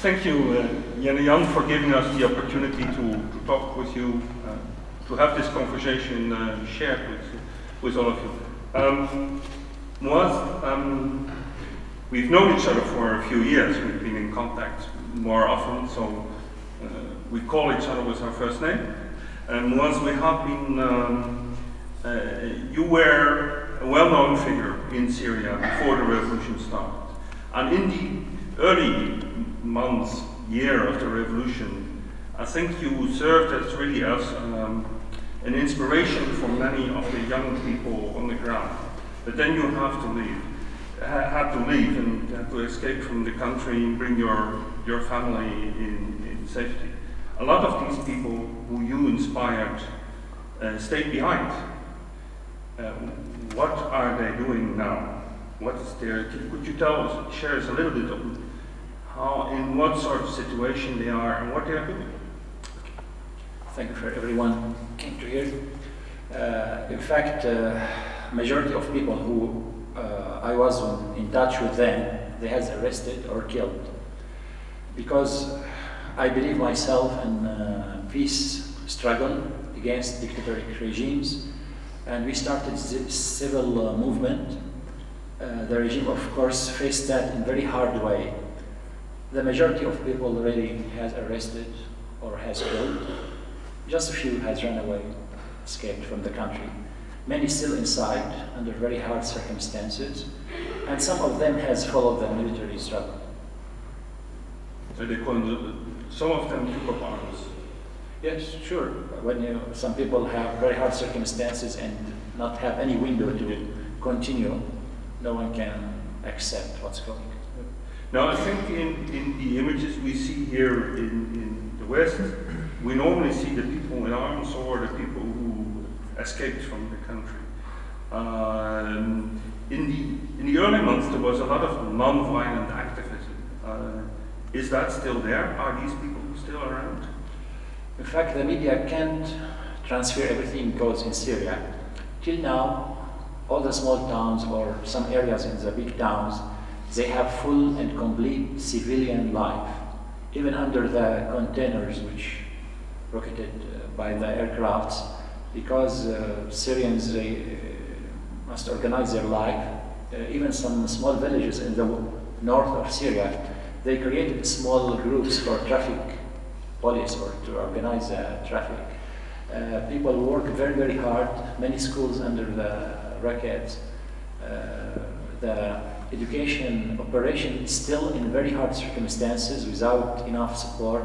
Thank you, Jan, for giving us the opportunity to talk with you, to have this conversation shared with all of you. Mouaz, we've known each other for a few years. We've been in contact more often, so we call each other with our first name. Mouaz, we have been, you were a well-known figure in Syria before the revolution started. And in the early months, year of the revolution, I think you served as really as an inspiration for many of the young people on the ground. But then you had to leave and had to escape from the country and bring your family in safety. A lot of these people who you inspired stayed behind. What are they doing now? What is their? Could you share us a little bit of how, in what sort of situation they are and what they are doing? Thank you for everyone came to here. In fact, majority of people who I was in touch with them, they had arrested or killed. Because I believe myself in peace struggle against dictatorial regimes, and we started this civil movement. The regime, of course, faced that in a very hard way. The majority of people really has arrested or has killed. Just a few has run away, escaped from the country. Many still inside under very hard circumstances, and some of them has followed the military struggle. So some of them took up arms. Yes, sure. When some people have very hard circumstances and not have any window to continue, no one can accept what's going on. Now, I think in the images we see here in the West, we normally see the people in arms or the people who escaped from the country. In the early months, there was a lot of non-violent activism. Is that still there? Are these people still around? In fact, the media can't transfer everything that goes in Syria. Till now, all the small towns or some areas in the big towns, they have full and complete civilian life, even under the containers which rocketed by the aircrafts, because Syrians they, must organize their life. Even some small villages in the north of Syria, they created small groups for traffic police or to organize traffic. People work very, very hard, many schools under the rockets. The education operation is still in very hard circumstances without enough support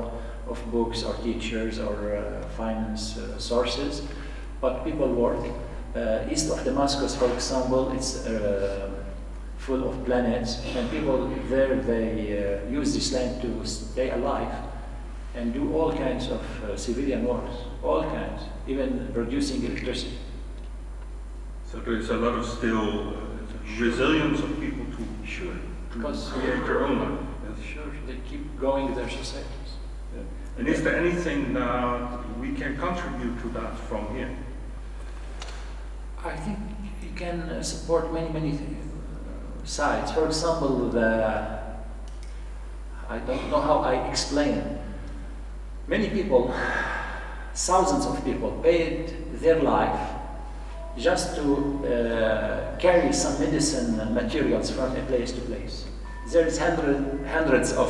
of books or teachers or finance sources, but people work. East of Damascus, for example, it's full of planets, and people there, they use this land to stay alive and do all kinds of civilian works, all kinds, even producing electricity. So there is a lot of still resilience of people to create their own life. Yes. Sure, they keep going in their societies. Yeah. And is there anything that we can contribute to that from here? I think you can support many sides. For example, I don't know how I explain it. Many people, thousands of people, paid their life just to carry some medicine materials from a place to place. There is hundreds of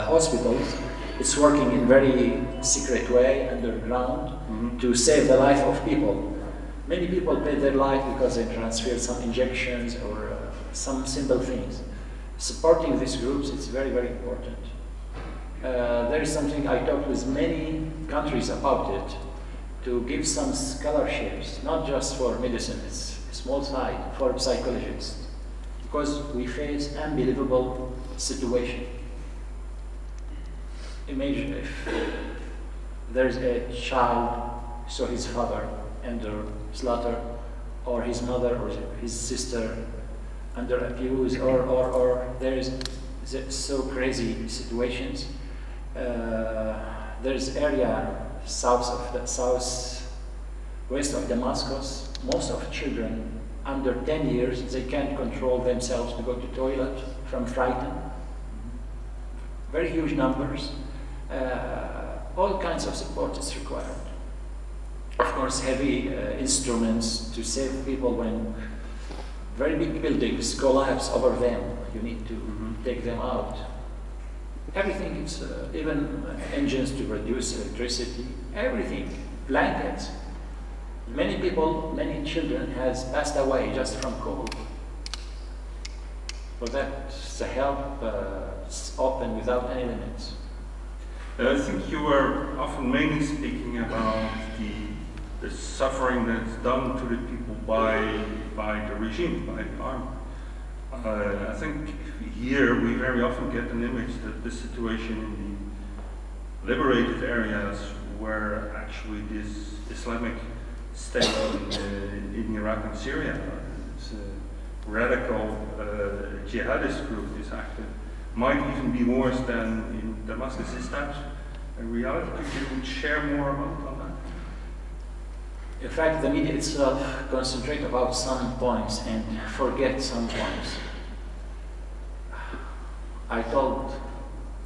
hospitals. It's working in very secret way underground to save the life of people. Many people pay their life because they transfer some injections or some simple things. Supporting these groups is very, very important. There is something I talked with many countries about it, to give some scholarships, not just for medicine, it's a small side, for psychologists, because we face unbelievable situation. Imagine if there's a child saw his father under slaughter, or his mother or his sister under abuse, or there is so crazy situations. There's area southwest of Damascus. Most of children under 10 years, they can't control themselves to go to toilet from frightened. very huge numbers. All kinds of support is required. Of course, heavy instruments to save people when very big buildings collapse over them. You need to take them out. Everything, it's even engines to produce electricity, everything, blankets. Many people, many children has passed away just from cold. For that, the help is open without any limits. I think you were often mainly speaking about the suffering that's done to the people by the regime, by the army. I think here we very often get an image that the situation in the liberated areas where actually this Islamic state in Iraq and Syria, this radical jihadist group is active, might even be worse than in Damascus. Is that a reality? Could you share more on that? In fact, the media itself concentrate about some points and forget some points. I told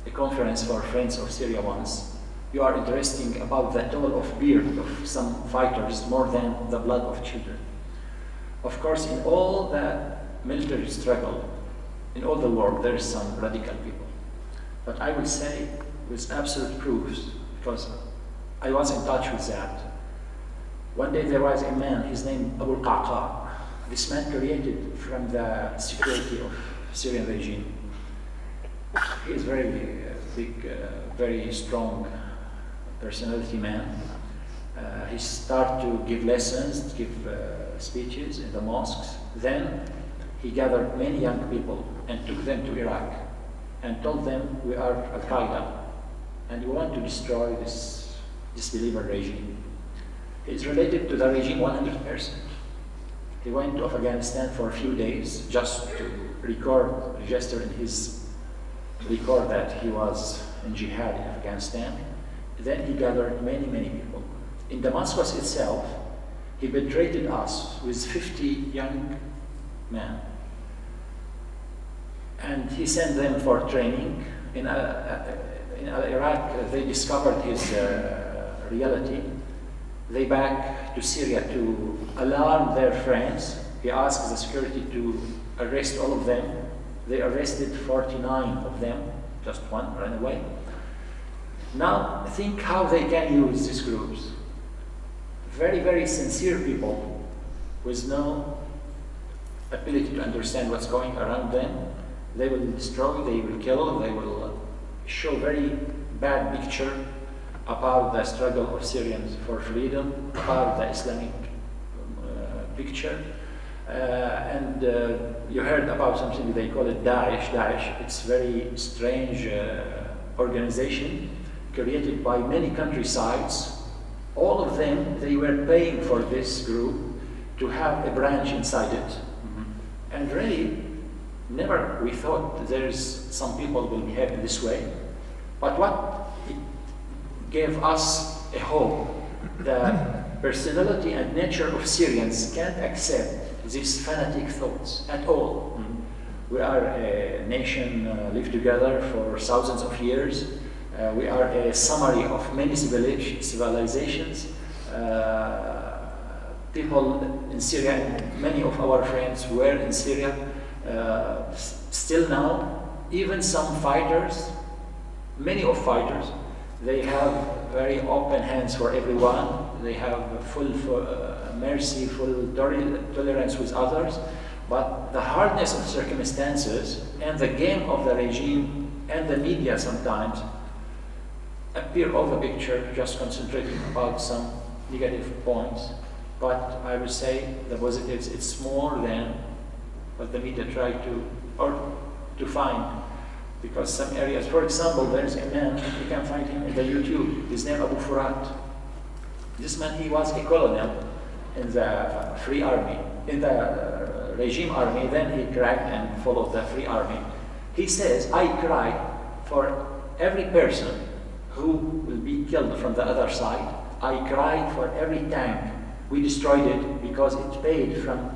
a conference for Friends of Syria once, you are interesting about the toll of beard of some fighters more than the blood of children. Of course, in all the military struggle, in all the world, there is some radical people. But I will say with absolute proofs, because I was in touch with that. One day there was a man, his name Abu al-Qaqa. This man created from the security of Syrian regime. He is very big, very strong personality man. He started to give lessons, give speeches in the mosques. Then he gathered many young people and took them to Iraq and told them, we are Al-Qaeda and we want to destroy this disbeliever regime. He is related to the regime 100%. He went to Afghanistan for a few days just to register in his record that he was in jihad in Afghanistan. Then he gathered many, many people. In Damascus itself, he betrayed us with 50 young men. And he sent them for training. In Iraq, they discovered his reality. They back to Syria to alarm their friends. He asked the security to arrest all of them. They arrested 49 of them, just one ran away. Now think how they can use these groups. Very, very sincere people with no ability to understand what's going around them. They will destroy, they will kill, they will show very bad picture about the struggle of Syrians for freedom, about the Islamic picture. And you heard about something they call it Daesh. Daesh, it's very strange organization created by many countrysides. All of them, they were paying for this group to have a branch inside it. And really, never we thought there's some people will behave in this way. But what it gave us a hope, the personality and nature of Syrians can't accept these fanatic thoughts at all. We are a nation lived together for thousands of years. We are a summary of many civilizations. People in Syria, and many of our friends were in Syria. Still now, even some fighters, many of fighters, they have very open hands for everyone. They have full mercy, full tolerance with others. But the hardness of circumstances and the game of the regime and the media sometimes appear over the picture, just concentrating about some negative points. But I would say the positives, it's more than what the media try to find. Because some areas, for example, there's a man, you can find him in the YouTube, his name Abu Furat. This man, he was a colonel in the Free Army, in the regime army, then he cracked and followed the Free Army. He says, I cry for every person who will be killed from the other side. I cry for every tank. We destroyed it because it paid from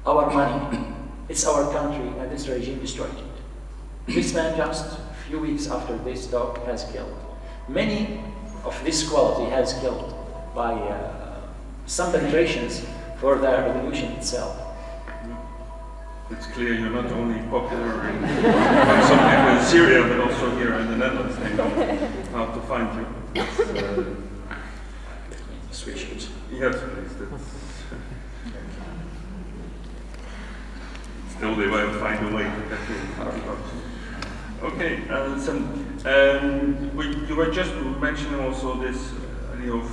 our money. It's our country and this regime destroyed it. This man just a few weeks after this talk has killed. Many of this quality has killed by some penetrations for the revolution itself. It's clear you're not only popular among some people in Syria, but also here in the Netherlands. They know how to find you. Switch it. Yes, please. Still, they will find a way to get in. Okay, you were just mentioning also this idea of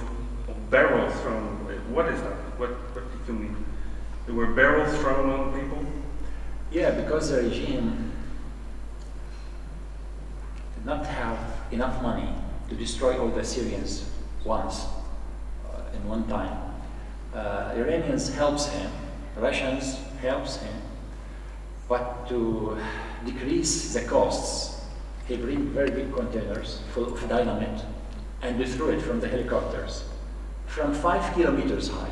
barrels thrown. What is that? What did you mean? There were barrels thrown on people? Yeah, because the regime did not have enough money to destroy all the Syrians once, in one time. Iranians helps him, Russians helps him, but to decrease the costs, he bring very big containers full of dynamite and they threw it from the helicopters from 5 kilometers high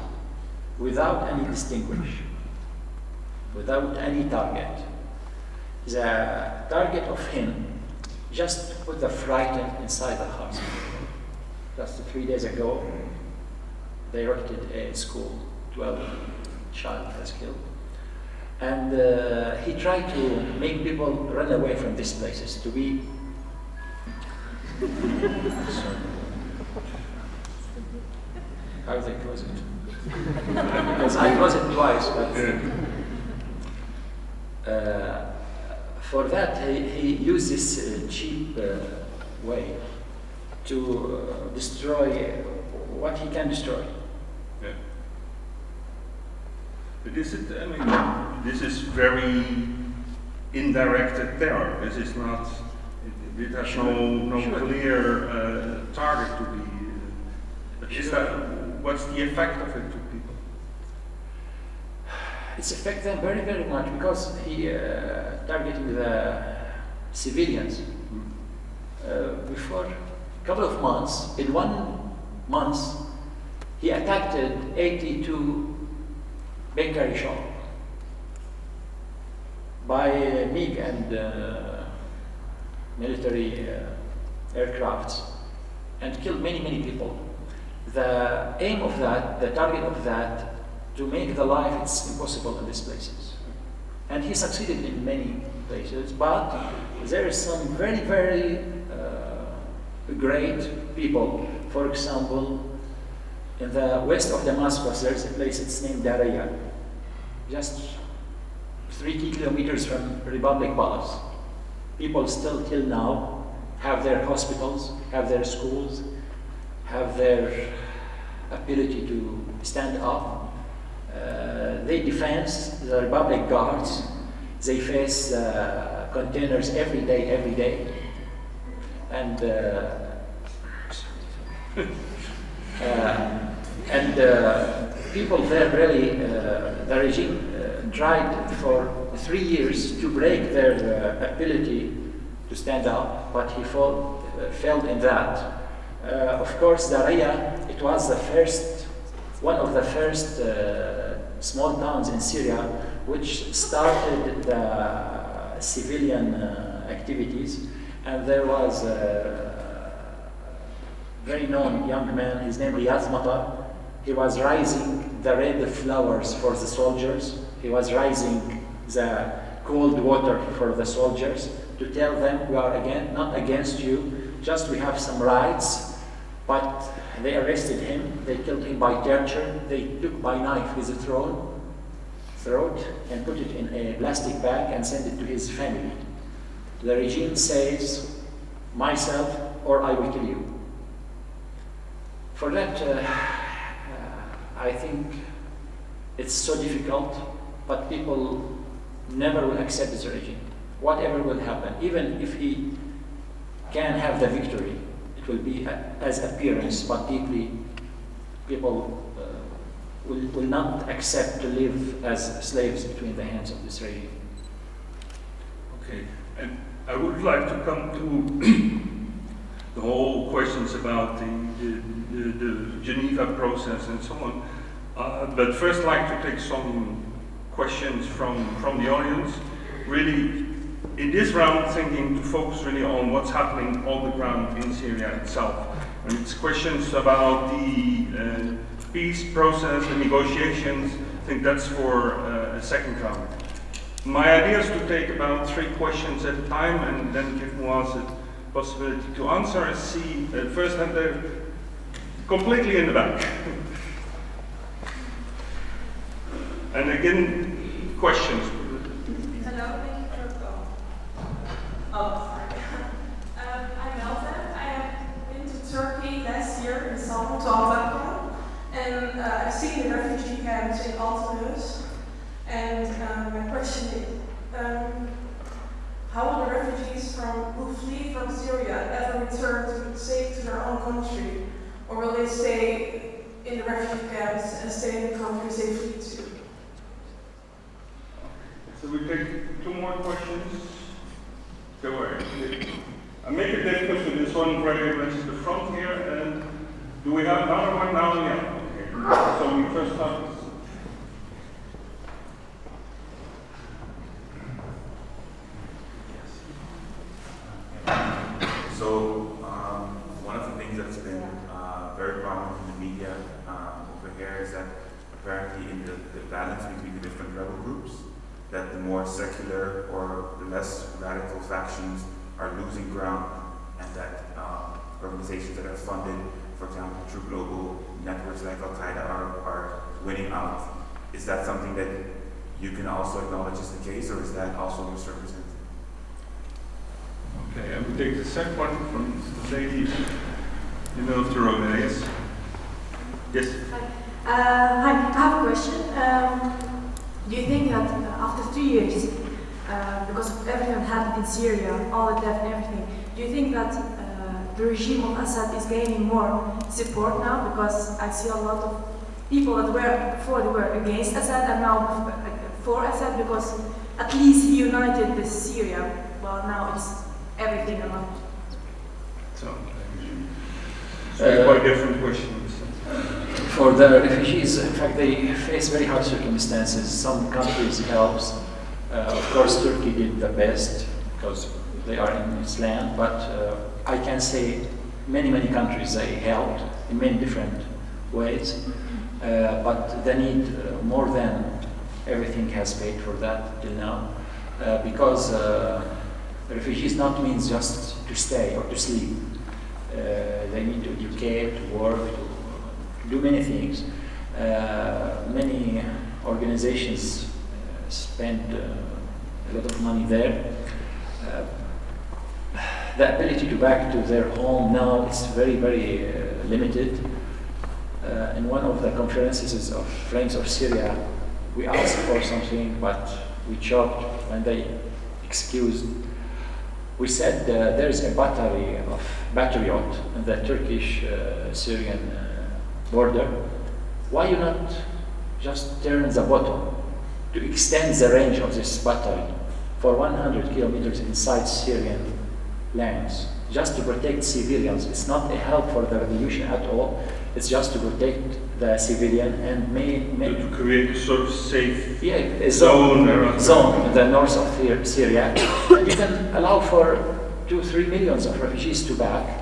without any distinguish, without any target. The target of him just put the frightened inside the hospital. Just 3 days ago, they erected a school, 12 child has killed. And he tried to make people run away from these places, to be how they close it? Because I closed it twice, but for that he used this cheap way to destroy what he can destroy. Yeah. But is it, I mean, this is very indirect terror. This is not, it has no clear target to be. Is that, what's the effect of it to people? It's affect them very, very much because he targeting the civilians. Before a couple of months, in 1 month, he attacked 82 bakery shop by MiG and military aircrafts and killed many, many people. The aim of that, the target of that, to make the life it's impossible in these places. And he succeeded in many places, but there is some very, very great people. For example, in the west of Damascus, there is a place, it's named Daraa, just 3 kilometers from Republic Palace. People still till now have their hospitals, have their schools, have their ability to stand up. They defend the Republic Guards. They face containers every day. And people there really, the regime tried for 3 years to break their ability to stand up, but he failed in that. Of course, Daraa, it was one of the first small towns in Syria which started the civilian activities, and there was a very known young man, his name Riyad Matar. He was raising the red flowers for the soldiers. He was raising the cold water for the soldiers to tell them we are not against you, just we have some rights. But they arrested him, they killed him by torture, they took by knife his throat and put it in a plastic bag and sent it to his family. The regime says, myself or I will kill you. For that, I think it's so difficult, but people never will accept this regime. Whatever will happen, even if he can have the victory, it will be as appearance, but deeply people will not accept to live as slaves between the hands of this regime. Okay, and I would like to come to the whole questions about the Geneva process and so on. But first, I'd like to take some questions from the audience. Really, in this round thinking to focus really on what's happening on the ground in Syria itself. And it's questions about the peace process, the negotiations. I think that's for a second round. My idea is to take about 3 questions at a time and then give Mouaz the possibility to answer. I see first hand there, completely in the back. And again, questions. Hello, thank you for calling. Oh, sorry. I'm Elsa. I have been to Turkey last year in summer to Antakya, and I've seen the refugee camps in Al-Assad. And my question is, how will the refugees who flee from Syria ever return safe to their own country, or will they stay in the refugee camps and stay in the countries they flee to? So we take 2 more questions. Go ahead. I make it difficult with this one right against the front here. And do we have another one now? Yeah. Okay. So we first start with. So one of the things that's been very prominent in the media over here is that apparently in the balance between the different rebel groups, that the more secular or the less radical factions are losing ground, and that organizations that are funded, for example, through global networks like Al-Qaeda are winning out. Is that something that you can also acknowledge is the case, or is that also misrepresented? Okay, I will take the second one from the lady in the middle of the road. Yes. Yes. Hi, I have a question. Do you think that after 3 years, because of everything that happened in Syria, all the death and everything, do you think that the regime of Assad is gaining more support now? Because I see a lot of people that were before they were against Assad and now for Assad, because at least he united the Syria. Well, now it's everything or not. So quite different questions. For the refugees, in fact, they face very hard circumstances. Some countries help. Of course, Turkey did the best because they are in its land, but I can say many countries they helped in many different ways, but they need more than everything has paid for that till now, because refugees not means just to stay or to sleep. They need to educate, to work, to do many things. Many organizations spend a lot of money there. The ability to back to their home now is very limited. In one of the conferences of Friends of Syria, we asked for something, but we choked when they excused. We said there is a battery of Patriot in the Turkish-Syrian border. Why you not just turn the bottom to extend the range of this battery for 100 kilometers inside Syrian lands, just to protect civilians? It's not a help for the revolution at all. It's just to protect the civilian and To create a sort of safe a zone in the north of Syria. And you can allow for 2-3 millions of refugees to back.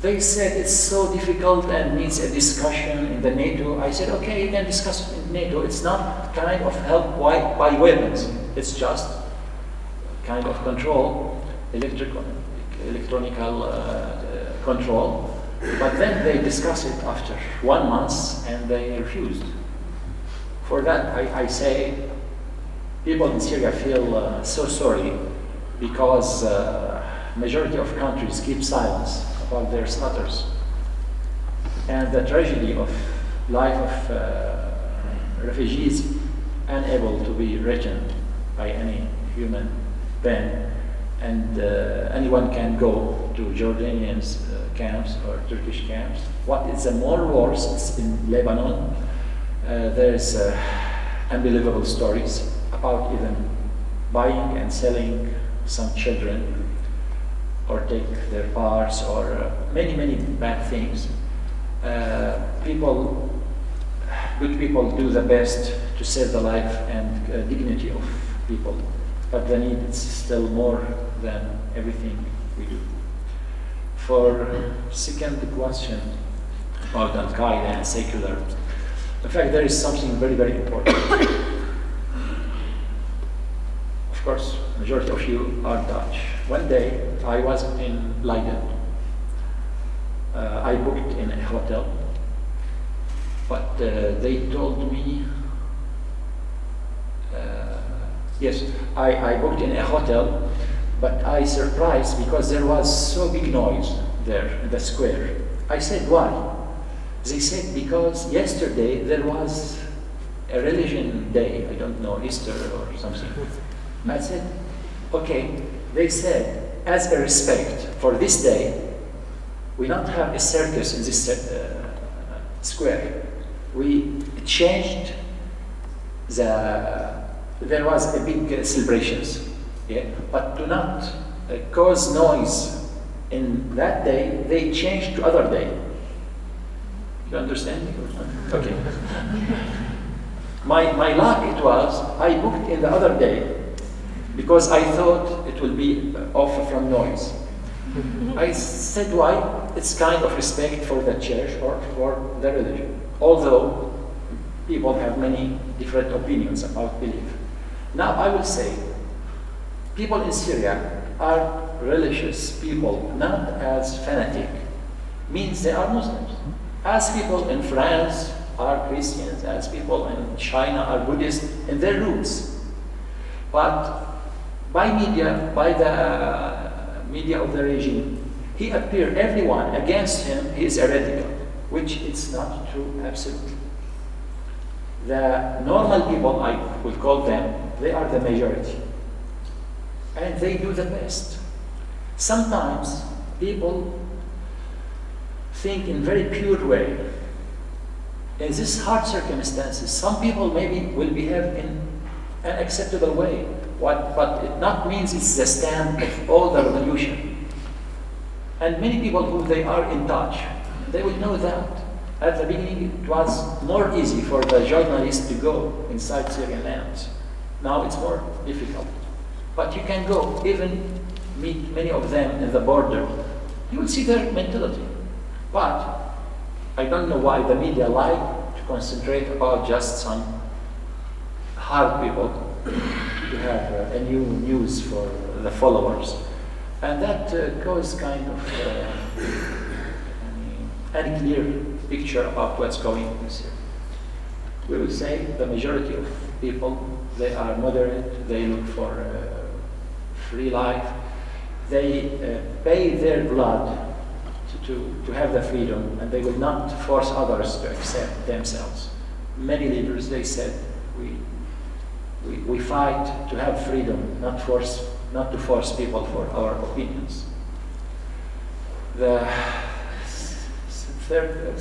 They said it's so difficult and needs a discussion in the NATO. I said, okay, you can discuss it in NATO. It's not kind of help by weapons. It's just kind of control, electronic control. But then they discuss it after 1 month and they refused. For that, I say people in Syria feel so sorry because majority of countries keep silence about their slaughters. And the tragedy of life of refugees unable to be written by any human pen. And anyone can go to Jordanians camps or Turkish camps. What is the more worse is in Lebanon. There's unbelievable stories about even buying and selling some children, or take their parts, or many bad things. Good people do the best to save the life and dignity of people but the need is still more than everything we do. For second question about Al-Qaeda and secular, in fact, there is something very, very important. Of course, majority of you are Dutch. One day, I was in Leiden. I booked in a hotel, but they told me, yes, I booked in a hotel, but I surprised because there was so big noise there in the square. I said, why? They said, because yesterday there was a religion day, I don't know, Easter or something. I said, okay. They said, as a respect for this day, we don't have a circus in this square. We changed there was a big celebrations, yeah? But to not cause noise in that day, they changed to other day. You understand me? Okay. My luck it was, I booked in the other day because I thought it will be off from noise. I said, why? It's kind of respect for the church or for the religion. Although people have many different opinions about belief. Now I will say, people in Syria are religious people, not as fanatic. Means they are Muslims. As people in France are Christians, as people in China are Buddhists in their roots. But by the media of the regime, he appeared, everyone against him, he is heretical, which is not true, absolutely. The normal people, I will call them, they are the majority. And they do the best. Sometimes people think in very pure way. In these hard circumstances, some people maybe will behave in an acceptable way, but it not means it's the stand of all the revolution. And many people who they are in touch, they will know that. At the beginning, it was more easy for the journalists to go inside Syrian lands. Now it's more difficult. But you can go, even meet many of them in the border. You will see their mentality. But I don't know why the media like to concentrate about just some hard people to have a new news for the followers. And that causes kind of unclear picture about what's going on here. We will say the majority of people, they are moderate, they look for free life, they pay their blood to have the freedom, and they will not force others to accept themselves. Many leaders, they said, we fight to have freedom, not to force people for our opinions. The third,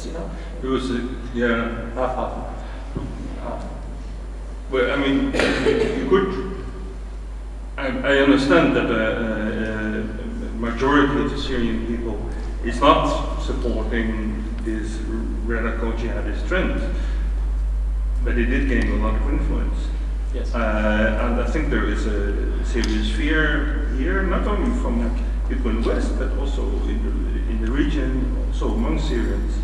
It was, yeah. Half. Well, I mean, you could. I understand that a majority of the Syrian people is not supporting this radical jihadist trend, but it did gain a lot of influence. Yes. And I think there is a serious fear here, not only from people in the West, but also in the region, also among Syrians,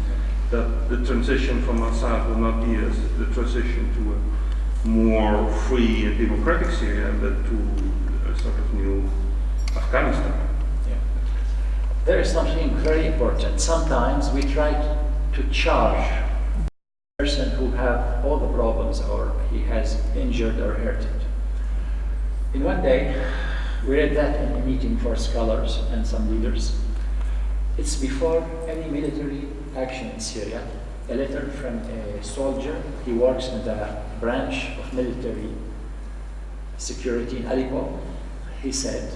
that the transition from Assad will not be as the transition to a more free and democratic Syria, but to a sort of new Afghanistan. Yeah. There is something very important. Sometimes we try to charge a person who have all the problems or he has injured or hurted. In one day, we read that in a meeting for scholars and some leaders. It's before any military action in Syria. A letter from a soldier, he works in the branch of military security in Aleppo. He said,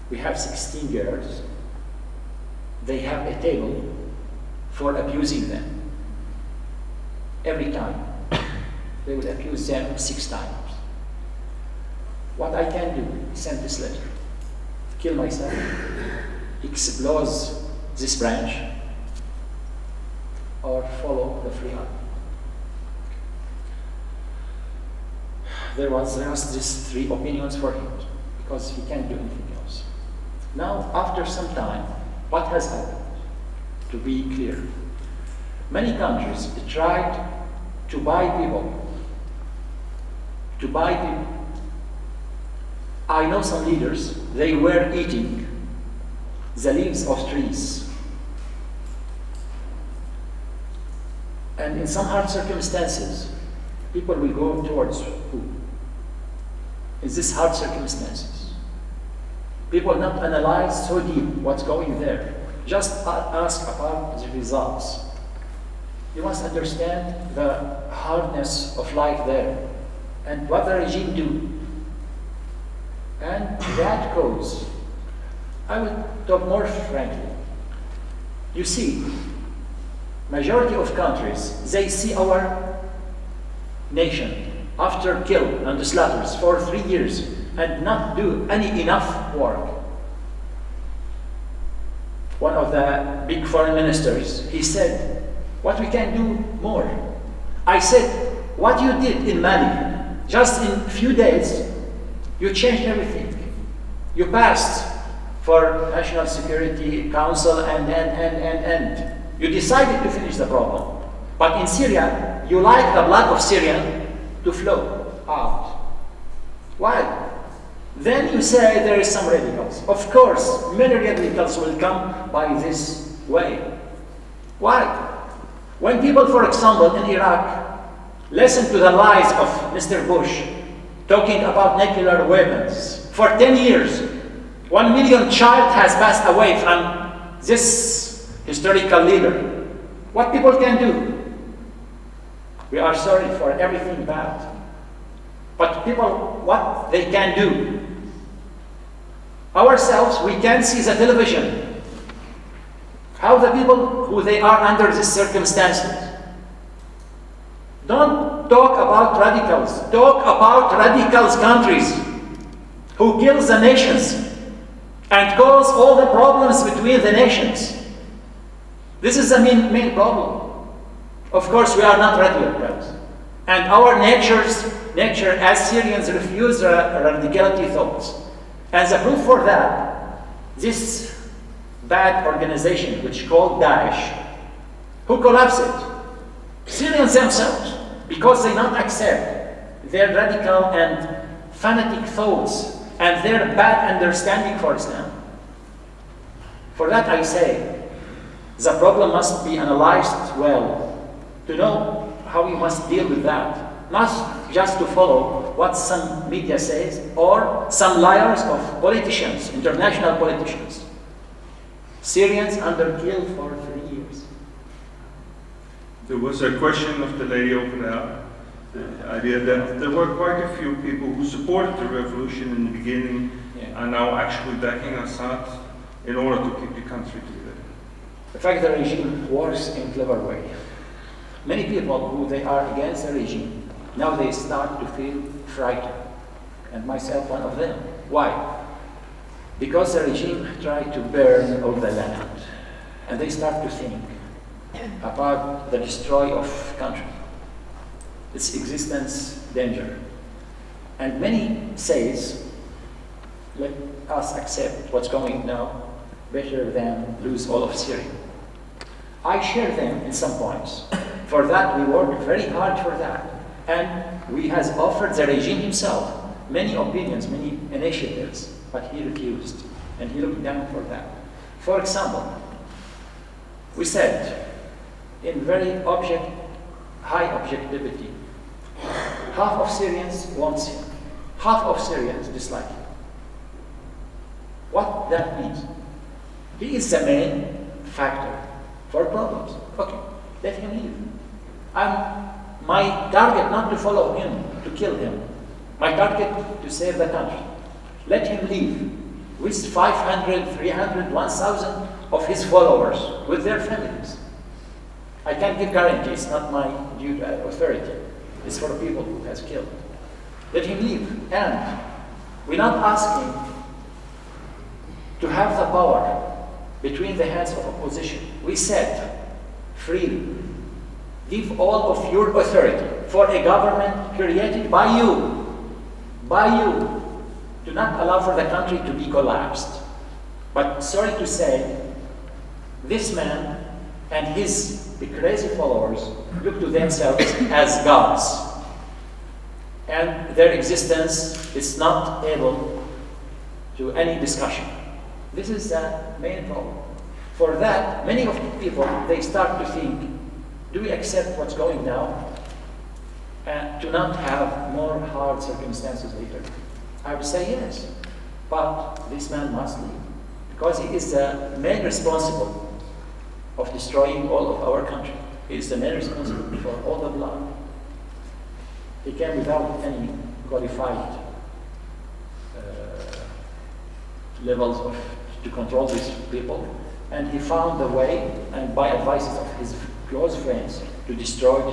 we have 16 girls. They have a table for abusing them. Every time, they will abuse them 6 times. What I can do, send this letter, kill myself, explode this branch, or follow the free army. there was just these three opinions for him, because he can't do anything else. Now, after some time, what has happened? To be clear, many countries tried to buy people. I know some leaders, they were eating the leaves of trees. And in some hard circumstances, people will go towards who? In these hard circumstances, people not analyze so deep what's going there. Just ask about the results. You must understand the hardness of life there and what the regime do. And that cause, I would talk more frankly. You see, majority of countries, they see our nation after kill and slaughters for 3 years and not do any enough work. One of the big foreign ministers, he said, what we can do more. I said, what you did in Mali, just in a few days, you changed everything. You passed for National Security Council and you decided to finish the problem. But in Syria, you like the blood of Syrian to flow out. Why? Then you say there is some radicals. Of course, many radicals will come by this way. Why? When people, for example, in Iraq, listen to the lies of Mr. Bush talking about nuclear weapons, for 10 years, 1 million child has passed away from this historical leader. What people can do? We are sorry for everything bad. But people, what they can do? Ourselves, we can see the television. How the people who they are under these circumstances. Don't talk about radicals. Talk about radicals countries who kills the nations and cause all the problems between the nations. This is the main problem. Of course, we are not radicals. And our nature as Syrians refuse radicality thoughts. And the proof for that, this bad organization which called Daesh, who collapsed it? Syrians themselves, because they not accept their radical and fanatic thoughts and their bad understanding for Islam. For that I say, the problem must be analyzed well to know how we must deal with that, not just to follow what some media says or some liars of politicians, international politicians. Syrians under killed for 3 years. There was a question of the lady over there, the idea that there were quite a few people who supported the revolution in the beginning and now actually backing Assad in order to keep the country together. In fact, the regime works in a clever way. Many people who they are against the regime, now they start to feel frightened, and myself one of them. Why? Because the regime tried to burn all the land, and they start to think about the destroy of country, its existence danger. And many says, let us accept what's going now, better than lose all of Syria. I share them in some points. For that, we worked very hard for that. And we has offered the regime himself many opinions, many initiatives, but he refused. And he looked down for that. For example, we said, in very high objectivity, half of Syrians want him, half of Syrians dislike him. What that means? He is the main factor for problems. Okay, let him leave. My target not to follow him, to kill him. My target to save the country. Let him leave with 500, 300, 1,000 of his followers, with their families. I can't give guarantees, not my due authority. It's for people who has killed. Let him leave. And we're not asking to have the power between the hands of opposition. We said, freely, give all of your authority for a government created by you by you to not allow for the country to be collapsed. But sorry to say, this man and his crazy followers look to themselves as gods. And their existence is not able to any discussion. This is the main problem. For that, many of the people, they start to think, do we accept what's going now and to not have more hard circumstances later? I would say yes, but this man must leave because he is the main responsible of destroying all of our country. He is the main responsible for all the blood. He came without any qualified levels to control these people, and he found the way, and by advices of his close friends, to destroy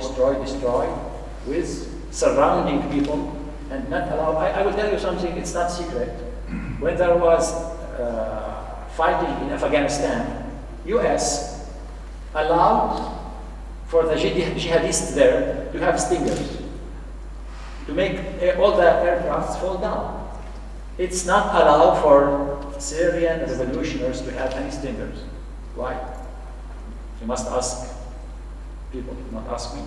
with surrounding people and not allow. I will tell you something, it's not secret. When there was fighting in Afghanistan, US allowed for the jihadists there to have stingers, to make all the aircrafts fall down. It's not allowed for Syrian revolutionaries to have any stingers. Why? You must ask people, not ask me.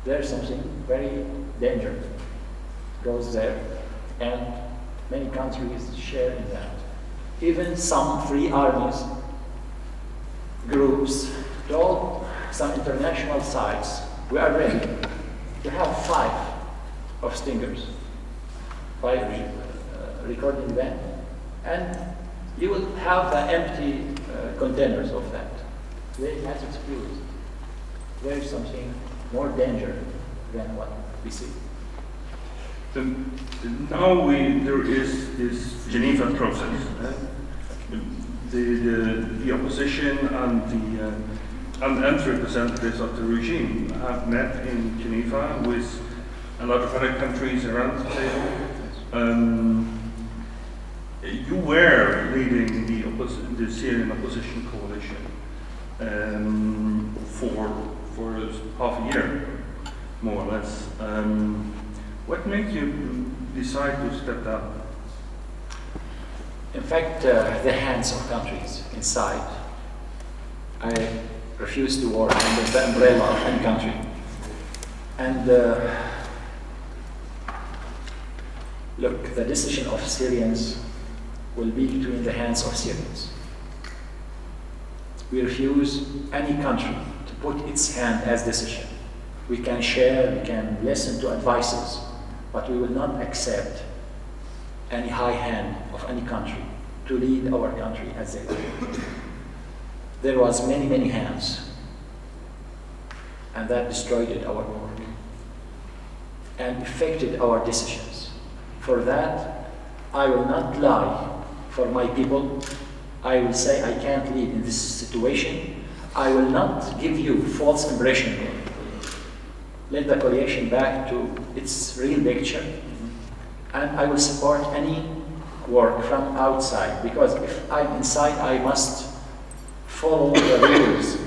There's something very dangerous goes there, and many countries share in that. Even some free armies, groups, told some international sites, we are ready to have 5 of stingers, 5 recording them, and you will have the empty containers of that. They has exploded. There is something more danger than what we see. Now there is this Geneva process. The opposition and representatives of the regime have met in Geneva with a lot of other countries around the table. You were leading the Syrian opposition coalition for half a year, more or less. What made you decide to step down? In fact, the hands of countries inside. I refuse to work under the umbrella of any country. And look, the decision of Syrians will be between the hands of Syrians. We refuse any country to put its hand as decision. We can share, we can listen to advices, but we will not accept any high hand of any country to lead our country as they do. There was many hands, and that destroyed our work and affected our decisions. For that, I will not lie for my people. I will say I can't lead in this situation. I will not give you false impression. Let the coalition back to its real picture. And I will support any work from outside, because if I'm inside, I must follow the rules.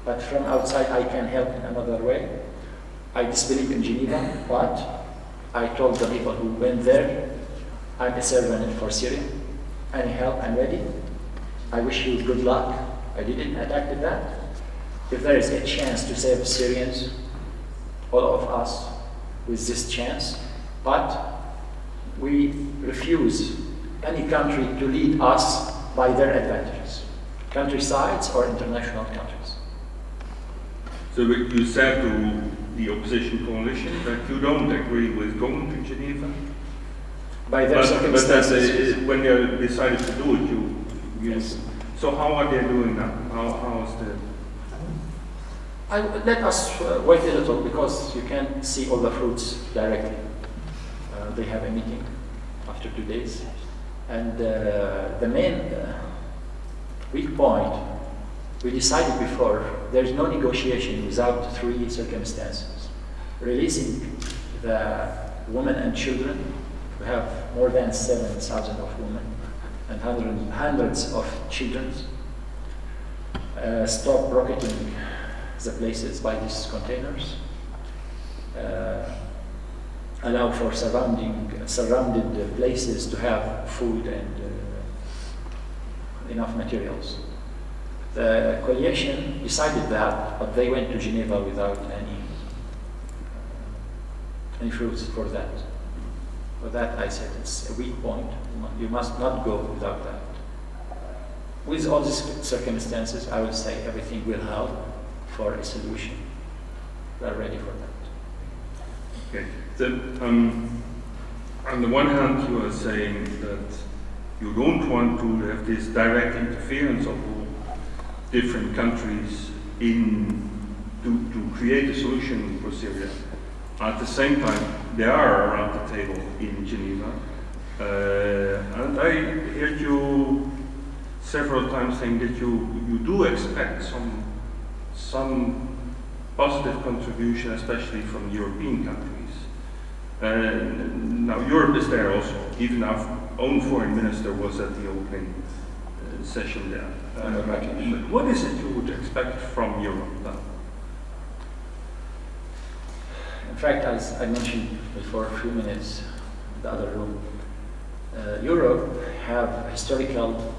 But from outside, I can help in another way. I disbelieve in Geneva, but I told the people who went there, I'm a servant for Syria. Any help, I'm ready. I wish you good luck. I didn't attack that. If there is a chance to save Syrians, all of us with this chance, but we refuse any country to lead us by their advantages, countrysides or international countries. So you said to the opposition coalition that you don't agree with going to Geneva? By their circumstances. But when they decided to do it, you yes. So how are they doing that? How is the... Let us wait a little, because you can see all the fruits directly. They have a meeting after 2 days. And the main weak point, we decided before, there's no negotiation without 3 circumstances. Releasing the women and children. We have more than 7,000 of women and hundreds of children. Stop rocketing the places by these containers. allow for surrounded places to have food and enough materials. The coalition decided that, but they went to Geneva without any fruits for that. For that, I said it's a weak point. You must not go without that. With all these circumstances, I will say everything will help for a solution. We are ready for that. Okay. On the one hand, you are saying that you don't want to have this direct interference of all different countries to create a solution for Syria. At the same time, they are around the table in Geneva. And I heard you several times saying that you do expect some positive contribution, especially from European countries. Now Europe is there also. Even our own foreign minister was at the opening session there. But what is it you would expect from Europe now? In fact, as I mentioned before a few minutes in the other room, Europe have a historical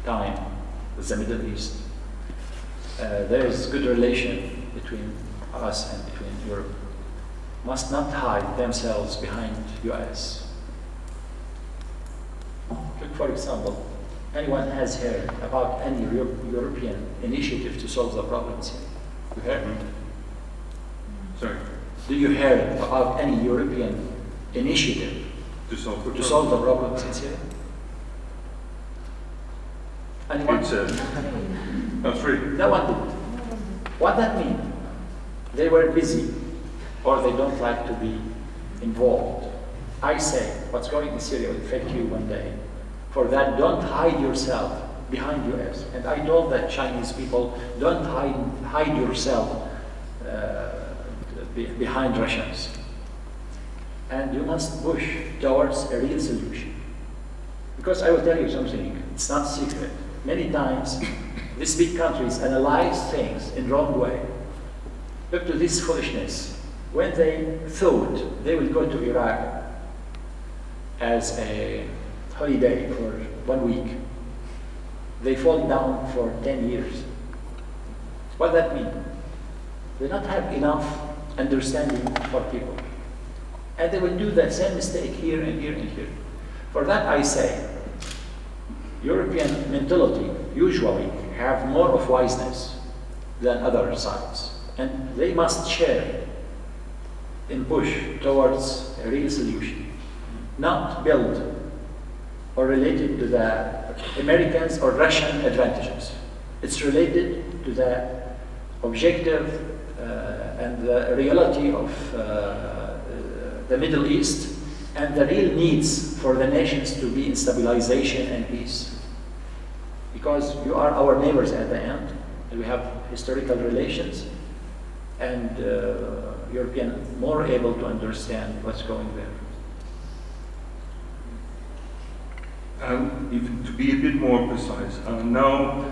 time with the Middle East. There is good relation between us and between Europe. Must not hide themselves behind US. Look, for example, anyone has heard about any European initiative to solve the problems here? You heard? Sorry? Do you hear about any European initiative To solve the problems in Syria? Anyone? It's not free. No one did. What that mean? They were busy, or they don't like to be involved. I say, what's going in Syria will affect you one day. For that, don't hide yourself behind US. And I told that Chinese people, don't hide yourself behind Russians. And you must push towards a real solution. Because I will tell you something, it's not secret. Many times, these big countries analyze things in wrong way. Up to this foolishness. When they thought they will go to Iraq as a holiday for 1 week, they fall down for 10 years. What that mean? They don't have enough understanding for people. And they will do the same mistake here and here and here. For that I say, European mentality usually have more of wiseness than other sides. And they must share and push towards a real solution. Not build or related to the Americans or Russian advantages. It's related to the objective and the reality of the Middle East and the real needs for the nations to be in stabilization and peace. Because you are our neighbors at the end, and we have historical relations, and European more able to understand what's going there. Even to be a bit more precise, now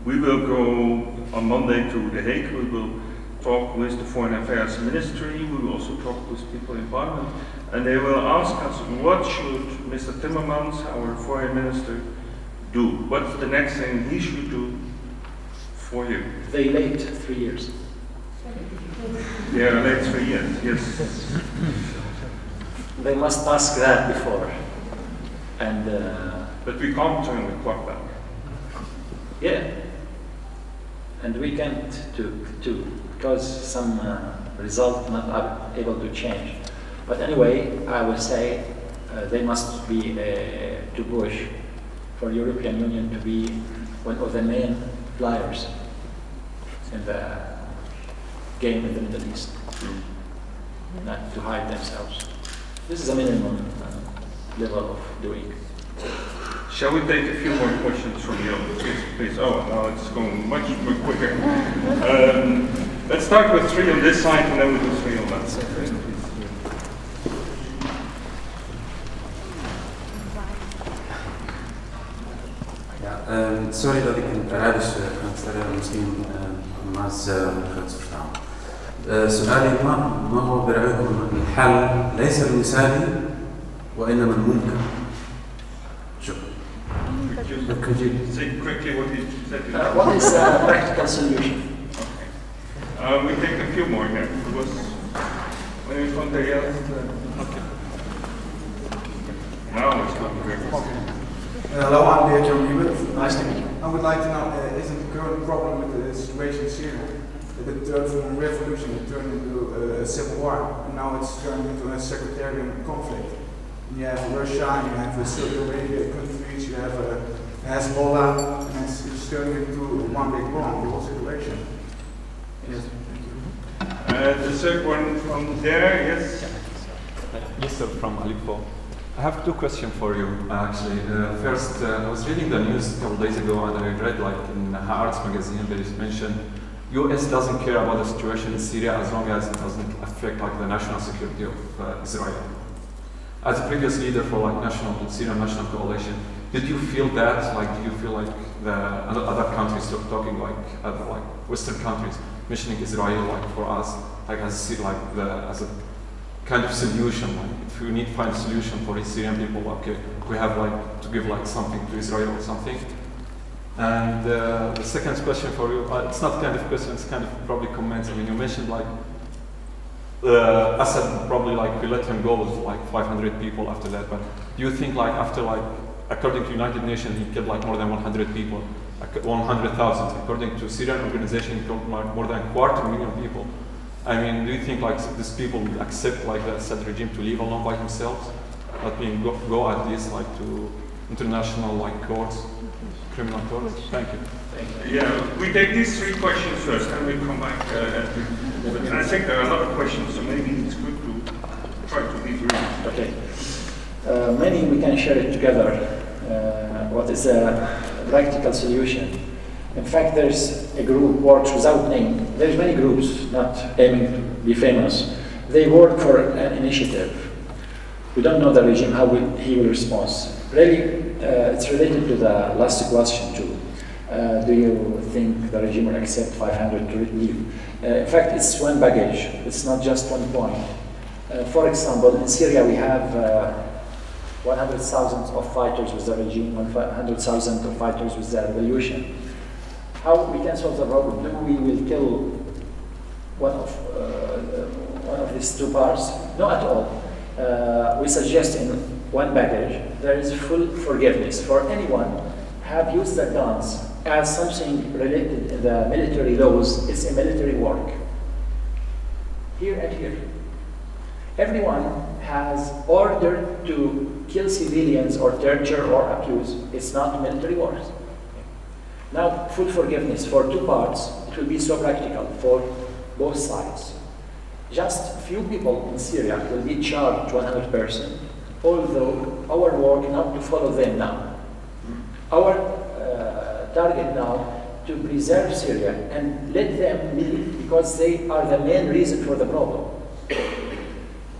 we will go on Monday to The Hague. We will talk with the Foreign Affairs Ministry. We will also talk with people in Parliament, and they will ask us what should Mr. Timmermans, our Foreign Minister, do. What's the next thing he should do for you? They late 3 years. They are late 3 years. Yes. They must ask that before. And but we can't turn the clock back. yeah, and we can't too because some result not able to change. But anyway, I will say they must be to push for European Union to be one of the main players in the game in the Middle East, not to hide themselves. This is a minimum level of doing. Shall we take a few more questions from you? Please. Oh, now it's going much more quicker. Let's start with 3 on this side and then we'll do 3 on that side. Ja, sorry dat ik in het Arabisch ga stellen, misschien Mouaz gaat verstaan. سؤالي ما هو برأيكم الحل ليس المثالي وإنما الممكن؟ شكرا. Could you say quickly what he said? What is a practical solution? Okay. We take a few more here. It was when you want the okay. Now it's not very good. Hello, I'm John Lieber. Nice to meet you. I would like to know, isn't the current problem with the situation in Syria that it turned from a revolution, it turned into a civil war, and now it's turned into a sectarian conflict. And you have Russia, you have Saudi Arabia countries, you have Hezbollah, and it's turning into one big bomb, the whole situation. Yes, thank you. The third one from there, yes? Yes, sir, from Aleppo. I have two questions for you, actually. First, I was reading the news a couple days ago, and I read, like, in Haaretz magazine, that it mentioned U.S. doesn't care about the situation in Syria as long as it doesn't affect, like, the national security of Israel. As a previous leader for, like, Syrian National Coalition, did you feel that? Like, do you feel like the other countries talking, like, other, like, Western countries mentioning Israel, like, for us, like, as a kind of solution, like, if we need to find a solution for the Syrian people, okay, we have, like, to give, like, something to Israel or something. And the second question for you, it's not kind of question, it's kind of probably comments. I mean, you mentioned, like, Assad probably, like, we let him go with, like, 500 people after that, but do you think, like, after, like, according to United Nations, he killed, like, more than 100 people, 100,000. According to Syrian organization, he killed more than 250,000 people. I mean, do you think, like, these people will accept, like, the Assad regime to leave alone by themselves? Let me go at least, like, to international, like, courts, criminal courts? Thank you. Yeah, we take these three questions first, and we come back. But I think there are a lot of questions, so maybe it's good to try to be brief. Okay. Many we can share it together. What is a practical solution? In fact, there's a group works without name. There's many groups not aiming to be famous. They work for an initiative. We don't know the regime, how he will respond. Really, it's related to the last question too. Do you think the regime will accept 500 to leave? In fact, it's one baggage. It's not just one point. For example, in Syria we have 100,000 of fighters with the regime, 100,000 of fighters with the revolution. How we can solve the problem? Do we will kill one of these two parts? No, at all. We suggest in one package there is full forgiveness for anyone have used the guns as something related in the military laws. It's a military work. Here and here, everyone has ordered to kill civilians or torture or abuse. It's not military wars. Now, full forgiveness for two parts, it will be so practical for both sides. Just few people in Syria will be charged 100%, although our work not to follow them now. Our target now to preserve Syria and let them leave because they are the main reason for the problem.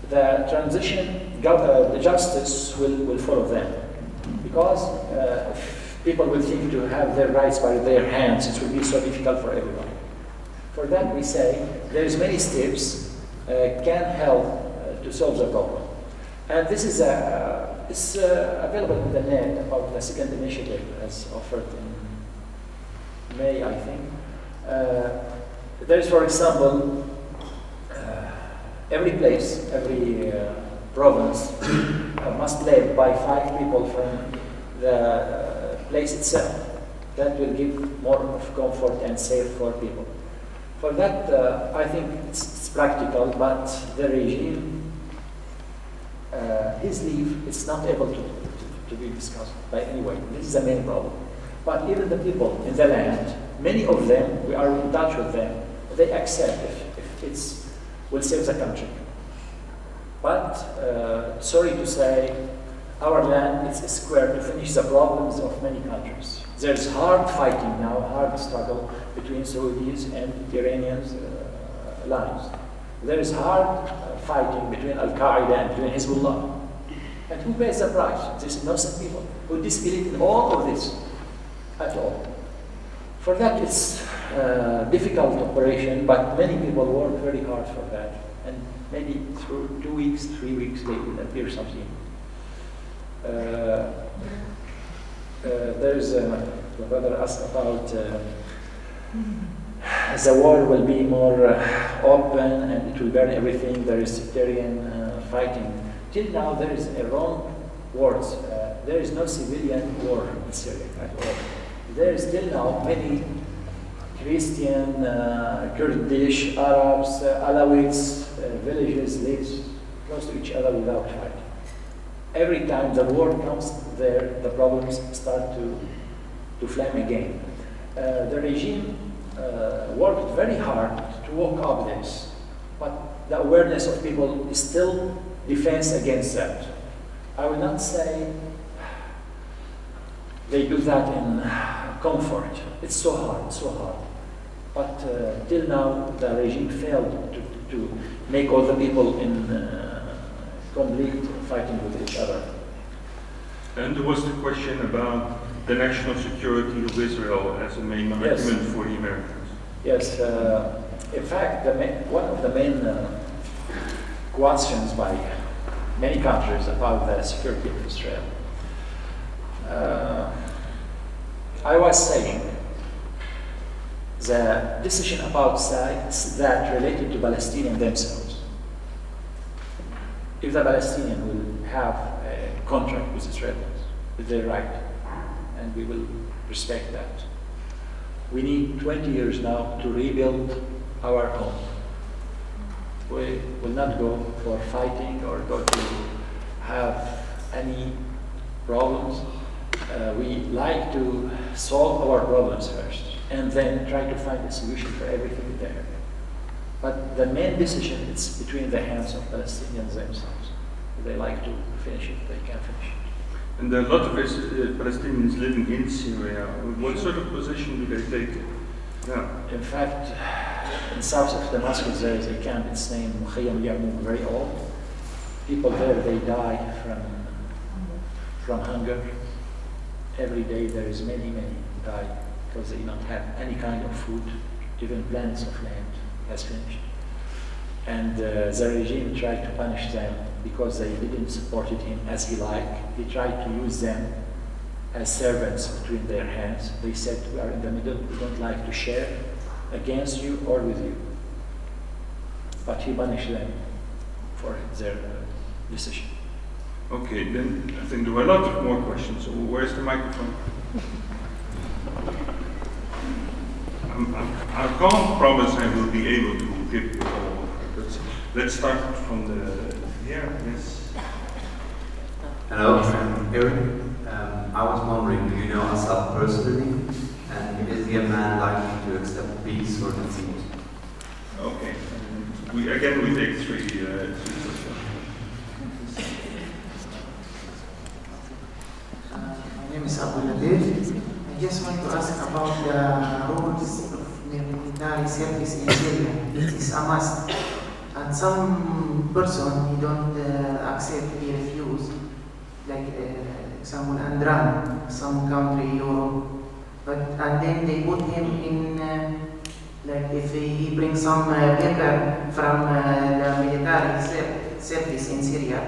The transition, the justice will follow them because people will think to have their rights by their hands, it will be so difficult for everyone. For that we say there's many steps can help to solve the problem. And this is it's available in the net about the second initiative as offered in May, I think. There is, for example, every place, every province must live by 5 people from the place itself. That will give more of comfort and safe for people. For that, I think it's practical, but the regime, his leave, it's not able to be discussed by anyone. This is the main problem. But even the people in the land, many of them, we are in touch with them, they accept if it's will save the country. But, sorry to say, our land is a square to finish the problems of many countries. There's hard fighting now, hard struggle between Saudis and Iranians lines. There is hard fighting between Al-Qaeda and between Hezbollah. And who pays the price? These innocent people who disbelieve in all of this at all. For that, it's difficult operation, but many people work very hard for that. And maybe through 2 weeks, 3 weeks, they will appear something. There's the brother asked about the war will be more open and it will burn everything. There is sectarian fighting. Till now, there is a wrong words. There is no civilian war in Syria at all. There is still now many Christian, Kurdish, Arabs, Alawites, villages live close to each other without fight. Every time the war comes there, the problems start to flame again. The regime worked very hard to walk up this, but the awareness of people is still defense against that. I will not say they do that in comfort. It's so hard, so hard. But till now, the regime failed to make all the people in complete fighting with each other. And there was the question about the national security of Israel as a main argument for the Americans. Yes, in fact, one of the main questions by many countries about the security of Israel. I was saying the decision about sides that related to Palestinians themselves. If the Palestinians will have a contract with Israelis, it's their right, and we will respect that. We need 20 years now to rebuild our home. We will not go for fighting or go to have any problems. We like to solve our problems first and then try to find a solution for everything there. But the main decision is between the hands of Palestinians themselves. If they like to finish it, they can finish it. And there are a lot of Palestinians living in Syria. What sort of position do they take? Yeah. In fact, in south of Damascus there is a camp, it's named Mukhayyam Yarmouk, very old. People there, they die from hunger. Every day there is many die because they don't have any kind of food, even plants of land has finished. And the regime tried to punish them because they didn't support him as he liked. He tried to use them as servants between their hands. They said, we are in the middle, we don't like to share against you or with you. But he punished them for their decision. Okay, then I think there were a lot of more questions. So where's the microphone? I can't promise I will be able to give you all. Let's start from the here. Yes. Hello, I'm Eric. I was wondering, do you know Assad personally? And is he a man likely to accept peace or defeat? Okay. We take three questions. My name is Abu Nadir. I just want to ask about the rules of military service in Syria. It is a must. And some person, he don't accept, he refuse. Like example, Andran, some country, Europe. And then they put him in, like if he brings some paper from the military service in Syria,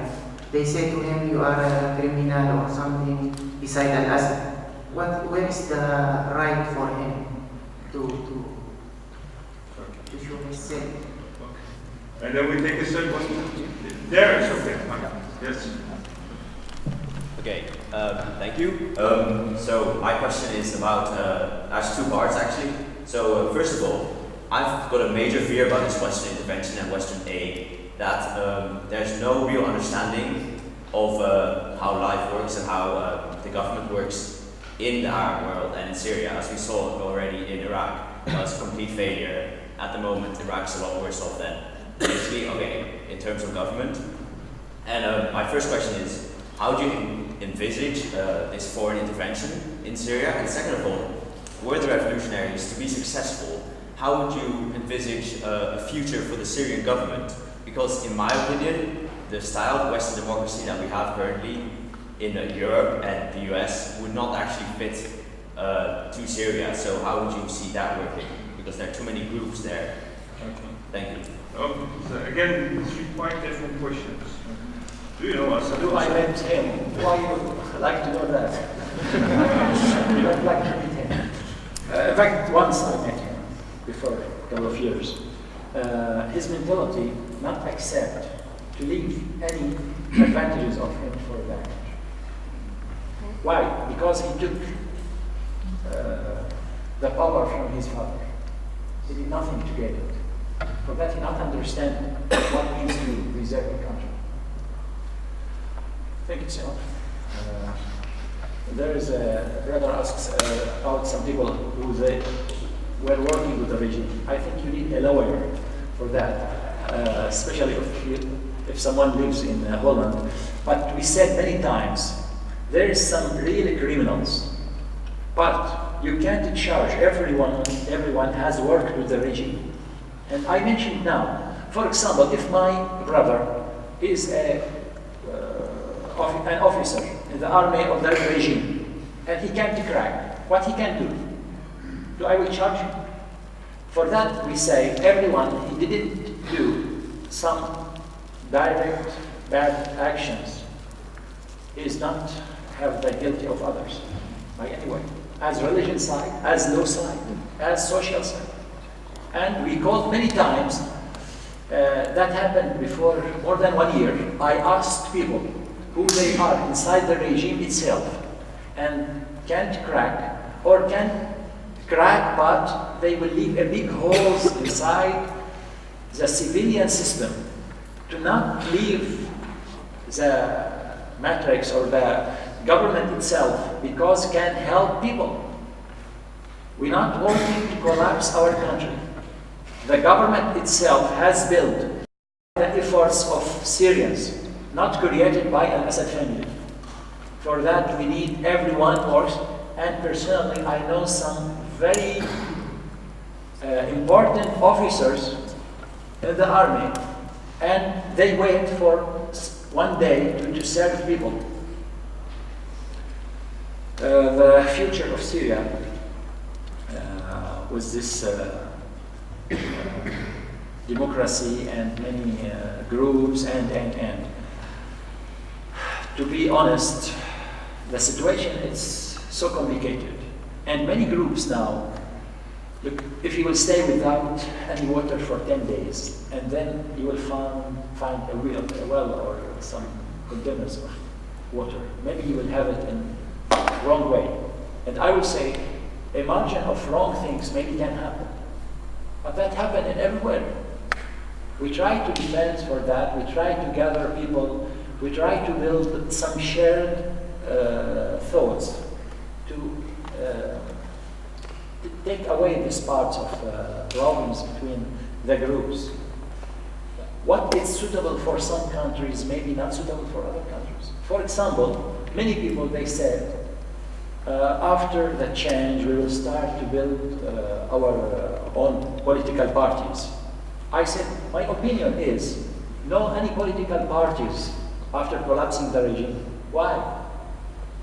they say to him, you are a criminal or something beside al-Assad. Where is the right for him to show himself? Okay. And then we take a second one. There is okay. Yes. Okay, thank you. So my question is about, has two parts actually. So first of all, I've got a major fear about this Western intervention and Western aid, that there's no real understanding of how life works and how the government works in the Arab world and in Syria, as we saw already in Iraq. It's a complete failure. At the moment, Iraq's a lot worse off than initially, okay, in terms of government. And my first question is, how do you envisage this foreign intervention in Syria? And second of all, were the revolutionaries to be successful, how would you envisage a future for the Syrian government? Because in my opinion, the style of Western democracy that we have currently in Europe and the US would not actually fit to Syria. So how would you see that working? because there are too many groups there. Okay. Thank you. So again, three quite different questions. Do you know Assad? Do I met him? Why you like to know that? You don't like to meet him. In fact, once I met him, before a couple of years. His mentality not accept to leave any advantages of him for that. Why? Because he took the power from his father. He did nothing to get it. For that he not understand what it means to preserve a country. I think it's enough. There is a brother asks about some people who they were working with the regime. I think you need a lawyer for that, especially if someone lives in Holland. But we said many times, there is some real criminals, but you can't charge everyone has worked with the regime. And I mentioned now, for example, if my brother is an officer in the army of the regime, and he can't crack, what he can do? I will charge him. For that we say, everyone, he didn't do some direct bad actions, he is not have the guilty of others by any way, as religion side, as law side, as social side. And we called many times, that happened before more than 1 year. I asked people who they are inside the regime itself and can't crack, or can crack but they will leave a big holes inside the civilian system to not leave the matrix or the government itself, because can help people. We're not wanting to collapse our country. The government itself has built the efforts of Syrians, not created by al-Assad family. For that we need everyone works, and personally I know some very important officers in the army, and they wait for one day to serve people. The future of Syria with this democracy and many groups and to be honest, the situation is so complicated, and many groups now, look, if you will stay without any water for 10 days, and then you will find a well or some containers of water, maybe you will have it in wrong way. And I would say a margin of wrong things maybe can happen. But that happened in everywhere. We try to defend for that, we try to gather people, we try to build some shared thoughts to take away these parts of problems between the groups. What is suitable for some countries may be not suitable for other countries. For example, many people, they said, after the change we will start to build our own political parties. I said, my opinion is, no any political parties after collapsing the regime. Why?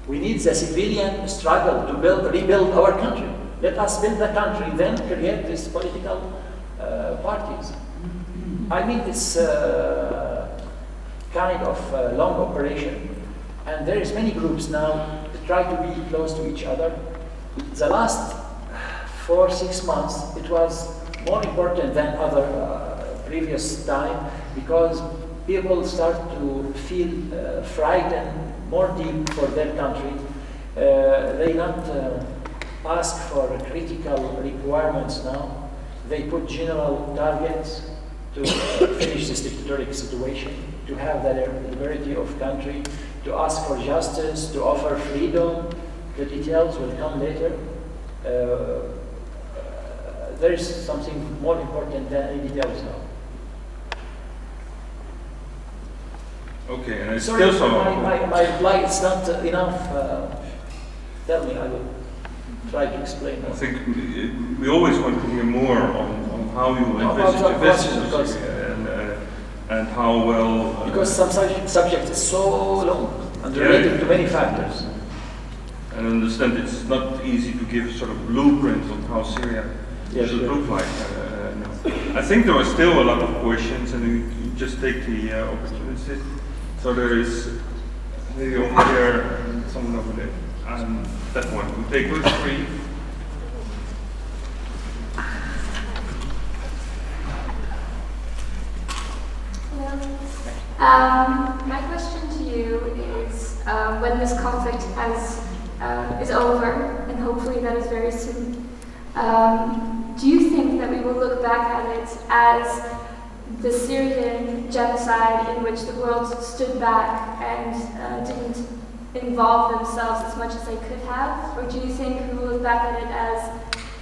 We need the civilian struggle to rebuild our country. Let us build the country, then create these political parties. I mean, it's kind of a long operation, and there is many groups now that try to be close to each other. The last 4-6 months, it was more important than other previous time, because people start to feel frightened more deep for their country. They not ask for critical requirements now. They put general targets to finish this dictatorial situation, to have the liberty of country, to ask for justice, to offer freedom. The details will come later. There is something more important than any details now. Okay, and it's Sorry, still my reply is not enough. Tell me, I will try to explain more. I think we always want to hear more on how you envisage the business and how well... because some subject is so long and related to many factors. And I understand it's not easy to give a sort of blueprint on how Syria it should look like. No. I think there are still a lot of questions, and we just take the opportunities. So there is maybe over there and someone over there, and that one. We take those three. My question to you is, when this conflict is over, and hopefully that is very soon, do you think that we will look back at it as the Syrian genocide in which the world stood back and didn't involve themselves as much as they could have? Or do you think we will look back at it as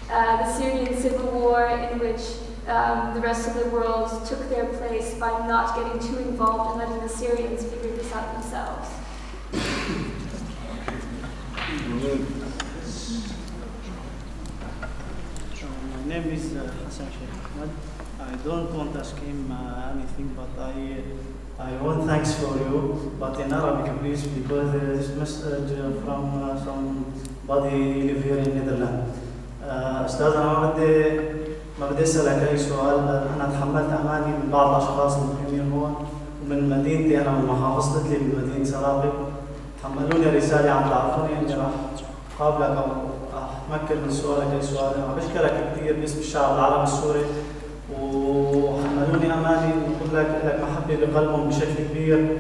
the Syrian civil war in which the rest of the world took their place by not getting too involved and letting the Syrians figure this out themselves? My name is Hassan Sheikh Ahmed. I don't want to ask him anything, but I want thanks for you, but in Arabic please, because there is message from somebody live here in Netherlands. أستاذ أنا ما بدي أسألك أي سؤال. أنا تحملت أماني من بعض الأشخاص المقيمين هون ومن مدينتي، أنا من محافظتي بمدينة سراقب. حملوني رسالة عم تعرفوني إني راح قابلك أو أتمكن من سؤالك أي سؤال. أنا بشكرك كثير باسم الشعب العربي السوري، وحملوني أماني نقول لك محبة بقلبهم بشكل كبير،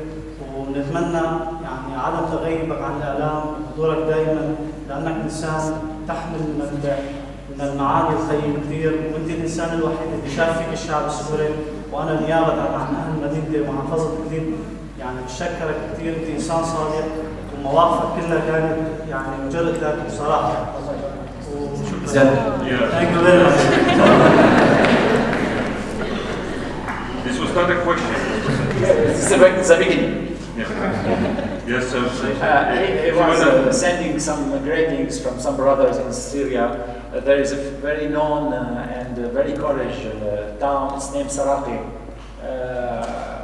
ونتمنى يعني عدم تغيبك عن الإعلام وحضورك دائما، لأنك إنسان تحمل من المعاني القيمة كثير، وأنت الإنسان الوحيد اللي شاف فيك الشعب السوري. وأنا نيابة عن أهل مدينتي ومحافظة إدلب يعني بشكرك كثير، أنت إنسان صادق ومواقفك كلها كانت يعني مجردة بصراحة. Thank you very much. This was not a question. It's the beginning. Yeah. Yes, sir. He was sending some greetings from some brothers in Syria. There is a very known and very courageous town. It's named Saraqib.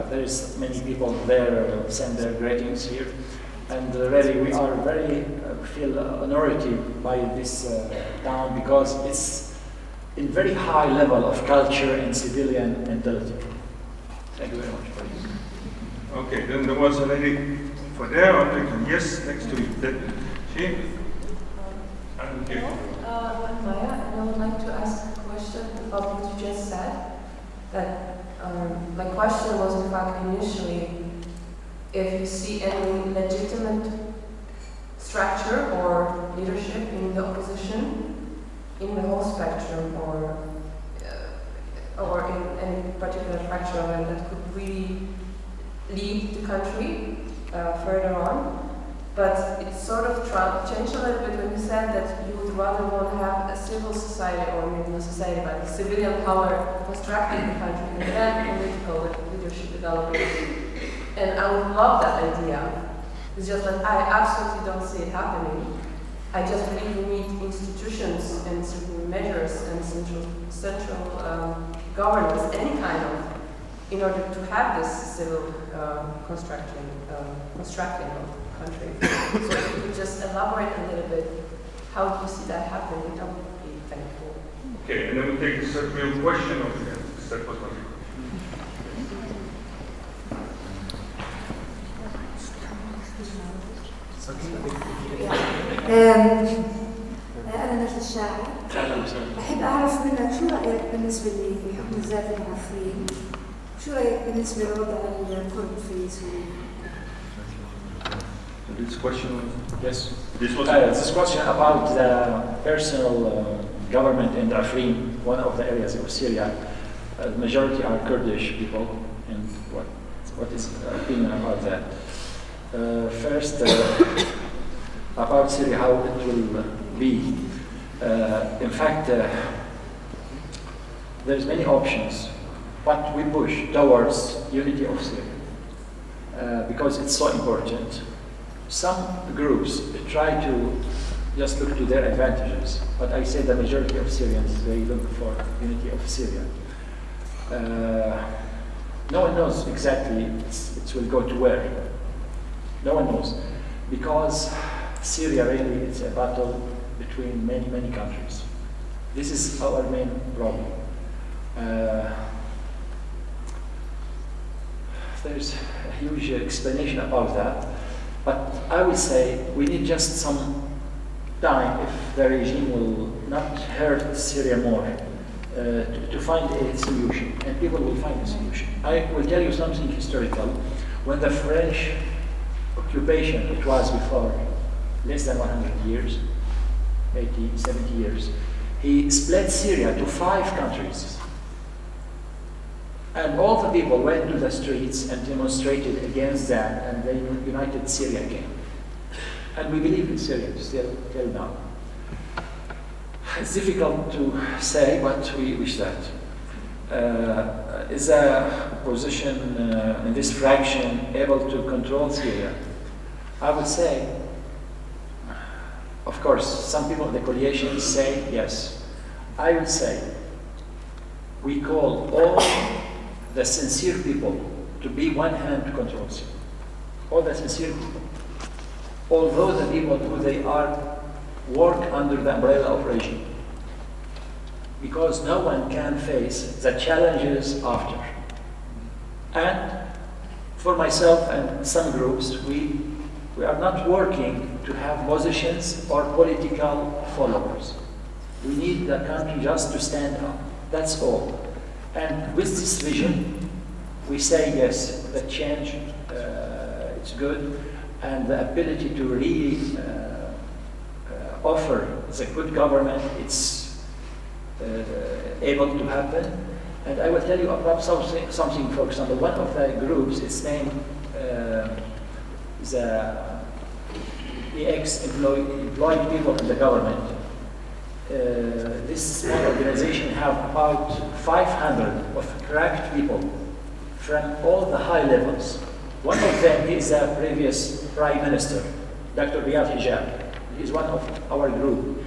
There's many people there send their greetings here, and really we are very feel honored by this town because it's in very high level of culture and civilian mentality. Thank you very much for this. Okay, then there was a lady for there, yes, next to you. She? Okay. I'm Maya, and I would like to ask a question about what you just said. That my question was, in fact, initially, if you see any legitimate structure or leadership in the opposition, in the whole spectrum, or in any particular fracture of it that could really lead the country further on. But it sort of changed a little bit when you said that you would rather want to have a civil society, or maybe not society, but a civilian power constructing the country and then political leadership developing. And I would love that idea. It's just that I absolutely don't see it happening. I just believe we need institutions and certain measures and central governance, any kind of, in order to have this civil constructing of the country. So if you could just elaborate a little bit, how do you see that happening? I would be thankful. Okay, and then we take this real question over here. That was my أنا نجد الشاعر. أحب أعرف منك شو رأيك بالنسبة لحكم الذات المعفرين؟ شو رأيك بالنسبة لوضع الكرد في سوريا؟ This question, yes. This was this question about the personal government in Afrin, one of the areas of Syria. The majority are Kurdish people, and what is your opinion about that? First, about Syria, how it will be. In fact, there's many options, but we push towards unity of Syria because it's so important. Some groups try to just look to their advantages, but I say the majority of Syrians, they look for unity of Syria. No one knows exactly it will go to where. No one knows, because Syria really is a battle between many countries. This is our main problem. There's a huge explanation about that, but I would say we need just some time, if the regime will not hurt Syria more, to find a solution, and people will find a solution. I will tell you something historical. When the French occupation, it was before less than 100 years, 80, 70 years, he split Syria to 5 countries. And all the people went to the streets and demonstrated against that, and they united Syria again. And we believe in Syria still till now. It's difficult to say, but we wish that. Is a position in this fraction able to control Syria? I would say, of course, some people in the coalition say yes. I would say we call all the sincere people to be one hand to control Syria. All the sincere people. Although the people who they are work under the umbrella of regime. Because no one can face the challenges after. And for myself and some groups, we are not working to have positions or political followers. We need the country just to stand up. That's all. And with this vision, we say yes, the change, it's good, and the ability to really offer the good government, it's able to happen. And I will tell you about something, for example, one of the groups, its name, the ex-employed people in the government. This small organization have about 500 of cracked people from all the high levels. One of them is a previous Prime Minister, Dr. Riyad Hijab. He's one of our group.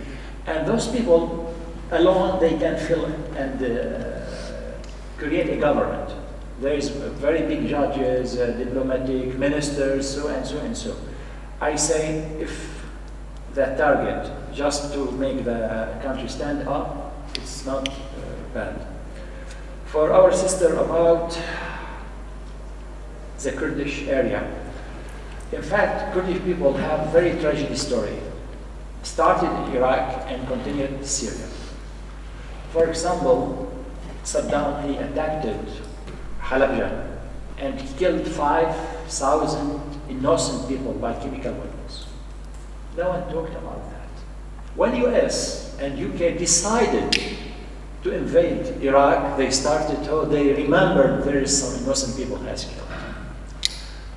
And those people alone, they can fill and create a government. There is very big judges, diplomatic ministers, so and so and so. I say if the target just to make the country stand up, it's not bad. For our sister about the Kurdish area. In fact, Kurdish people have very tragic story. Started in Iraq and continued in Syria. For example, Saddam, he attacked Halabja and he killed 5,000 innocent people by chemical weapons. No one talked about that. When US and UK decided to invade Iraq, they remembered there is some innocent people has killed.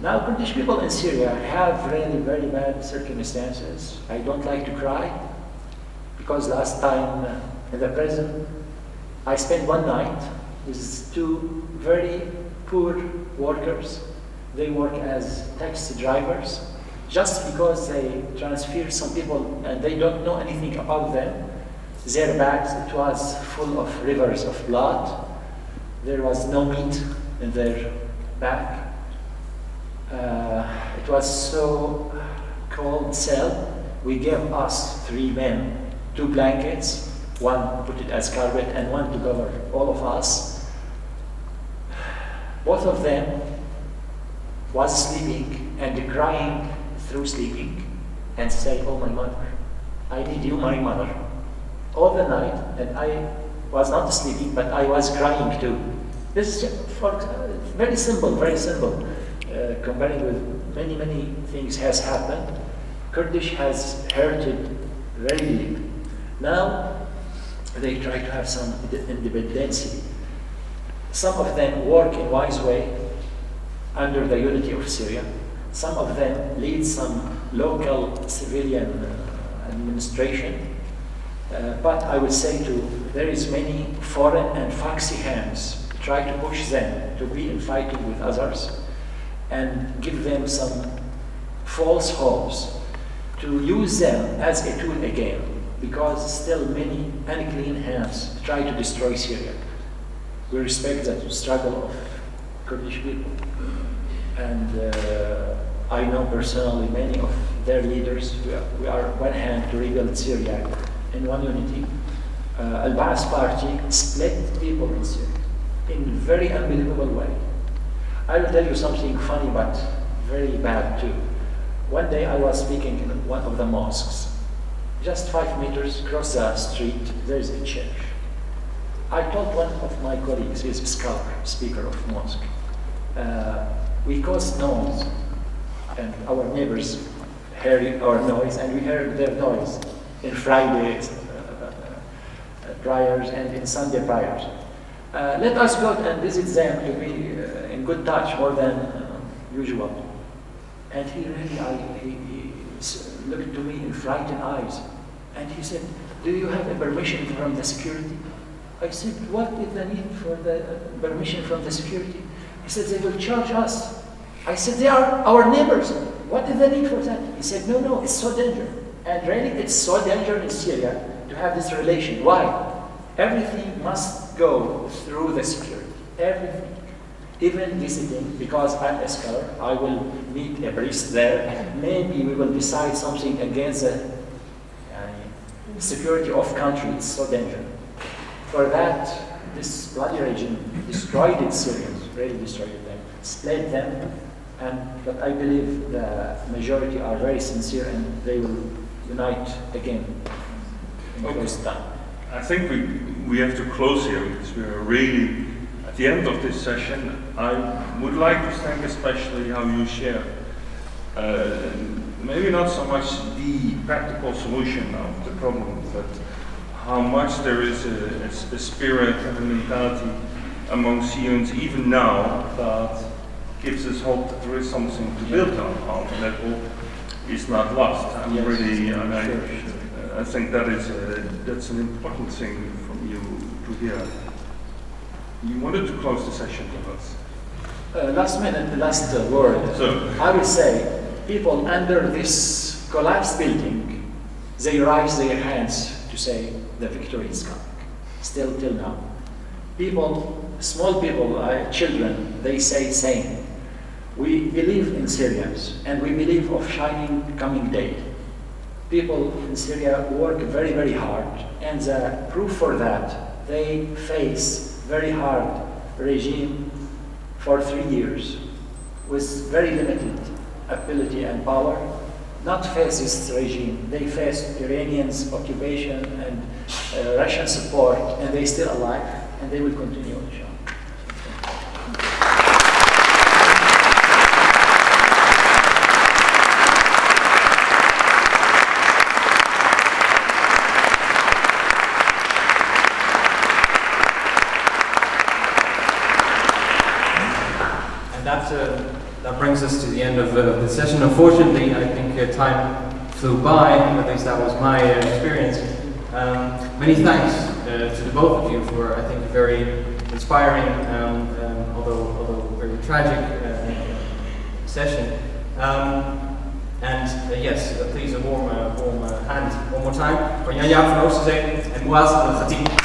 Now Kurdish people in Syria have really very bad circumstances. I don't like to cry, because last time in the prison, I spent one night with 2 very poor workers. They work as taxi drivers, just because they transfer some people and they don't know anything about them. Their bags, it was full of rivers of blood. There was no meat in their bag. It was so cold cell. We gave us 3 men 2 blankets, one put it as carpet and one to cover all of us. Both of them was sleeping and crying through sleeping and say, "Oh my mother, I need you, my mother." All the night, and I was not sleeping, but I was crying too. This is very simple, comparing with many things has happened. Kurdish has hurted very deep. Now, they try to have some independence. Some of them work in wise way under the unity of Syria. Some of them lead some local civilian administration. But I would say too, there is many foreign and foxy hands try to push them to be in fighting with others and give them some false hopes to use them as a tool again, because still many unclean hands try to destroy Syria. We respect the struggle of Kurdish people, and I know personally many of their leaders. We are one hand to rebuild Syria in one unity, Al-Ba'ath party split people in Syria in a very unbelievable way. I will tell you something funny but very bad too. One day I was speaking in one of the mosques. Just 5 meters across the street, there is a church. I told one of my colleagues, he's a scholar, speaker of mosque, we caused noise, and our neighbors heard our noise, and we heard their noise in Friday prayers and in Sunday prayers. Let us go and visit them to be in good touch more than usual. And he looked to me in frightened eyes, and he said, "Do you have a permission from the security?" I said, "What is the need for the permission from the security?" He said, "They will charge us." I said, "They are our neighbors. What is the need for that?" He said, "No, it's so dangerous." And really, it's so dangerous in Syria to have this relation. Why? Everything must go through the security. Everything. Even visiting, because I'm a scholar, I will meet a priest there, and maybe we will decide something against the security of country. It's so dangerous. For that, this bloody regime destroyed its Syrians, really destroyed them, split them, but I believe the majority are very sincere and they will unite again in close time. I think we have to close here because we are really at the end of this session. I would like to thank especially how you share maybe not so much the practical solution of the problem, but how much there is a spirit and a mentality among Syrians even now that gives us hope that there is something to build on, and that hope is not lost. I'm Yes. really, and I think that's an important thing from you to hear. You wanted to close the session with us. Last minute, the last word. So, I will say, people under this collapsed building, they raise their hands to say the victory is coming. Still till now. People, small people, children, they say same. We believe in Syrians and we believe of shining coming day. People in Syria work very, very hard, and the proof for that, they face very hard regime for 3 years with very limited ability and power. Not face this regime, they face Iranians' occupation and Russian support, and they're still alive, and they will continue, inshallah. That brings us to the end of the session. Unfortunately, I think time flew by, at least that was my experience. Many thanks to the both of you for, I think, a very inspiring, although very tragic session. Yes, please a warm hand one more time for Jan Jaap van Oosterzee and Mouaz Al-Khatib.